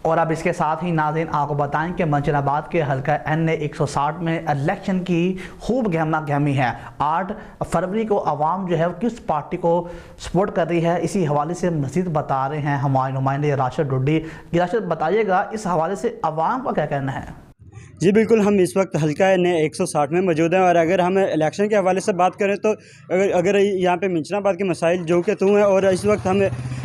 और अब इसके साथ ही नाज़रीन आपको बताएं कि मंचनाबाद के हल्का NA 160 में इलेक्शन की खूब गहमा गहमी है। 8 फरवरी को आवाम जो है वो किस पार्टी को सपोर्ट कर रही है, इसी हवाले से मज़ीद बता रहे हैं हमारे नुमाइंदे राशिद डुड्डी। राशिद, बताइएगा इस हवाले से आवाम का क्या कहना है? जी बिल्कुल, हम इस वक्त हल्का NA 160 में मौजूद हैं और अगर हम इलेक्शन के हवाले से बात करें तो अगर यहाँ पे मिंचनाबाद के मसाइल जो कि तू हैं और इस वक्त हम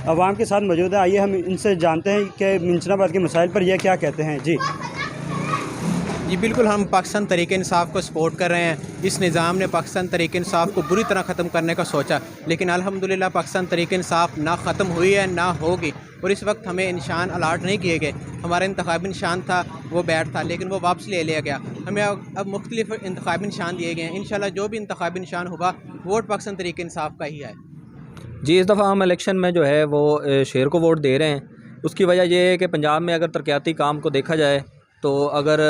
आवाम के साथ मौजूद हैं। आइए हम इनसे जानते हैं कि मिंचनाबाद के मसाइल पर यह क्या कहते हैं। जी बिल्कुल, हम पाकिस्तान तहरीक इंसाफ को सपोर्ट कर रहे हैं। इस निज़ाम ने पाकिस्तान तहरीक इंसाफ को बुरी तरह ख़त्म करने का सोचा, लेकिन अल्हम्दुलिल्लाह पाकिस्तान तहरीक इंसाफ ना ख़त्म हुई है ना होगी। और इस वक्त हमें निशान अलाट नहीं किए गए। हमारा इंतखाबी निशान था वो बैट था, लेकिन वो वापस ले लिया गया। हमें अब मुख्तलिफ इंतखाबी निशान दिए गए हैं। इंशाल्लाह जो भी इंतखाबी निशान होगा वोट पाकिस्तान तहरीक इंसाफ का ही है। जी, इस दफ़ा हम इलेक्शन में जो है वो शेर को वोट दे रहे हैं। उसकी वजह यह है कि पंजाब में अगर तरक्याती काम को देखा जाए तो अगर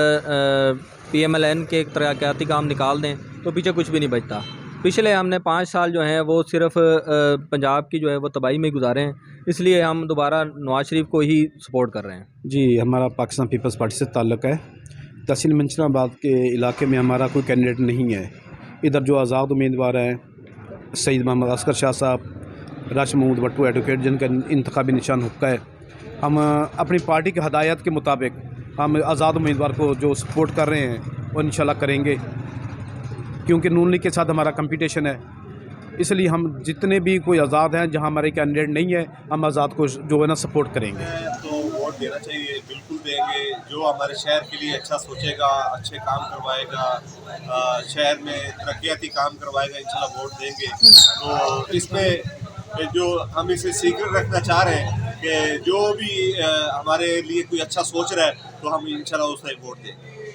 PMLN के तरक्याती काम निकाल दें तो पीछे कुछ भी नहीं बचता। पिछले हमने 5 साल जो हैं वो सिर्फ पंजाब की जो है वो तबाही में गुजारे हैं, इसलिए हम दोबारा नवाज शरीफ को ही सपोर्ट कर रहे हैं। जी, हमारा पाकिस्तान पीपल्स पार्टी से ताल्लुक़ है। तहसील मंचनाबाद के इलाके में हमारा कोई कैंडिडेट नहीं है। इधर जो आज़ाद उम्मीदवार हैं सईद मोहम्मद असगर शाह साहब, राशिद महमूद भट्टू एडवोकेट, जिनका इंतखाबी निशान हुक्का है, हम अपनी पार्टी की हदायत के मुताबिक हम आज़ाद उम्मीदवार को जो सपोर्ट कर रहे हैं वो इंशाल्लाह करेंगे, क्योंकि नून लीग के साथ हमारा कंपटीशन है। इसलिए हम जितने भी कोई आज़ाद हैं, जहां हमारे कैंडिडेट नहीं है, हम आज़ाद को जो है ना सपोर्ट करेंगे। तो वोट देना चाहिए, बिल्कुल देंगे। जो हमारे शहर के लिए अच्छा सोचेगा, अच्छे काम करवाएगा, शहर में तरक्याती काम करवाएगा, इंशाल्लाह वोट देंगे। तो इसमें जो हम इसे सीक्रेट रखना चाह रहे हैं कि जो भी हमारे लिए कोई अच्छा सोच रहा है तो हम इंशाल्लाह उसे वोट देंगे।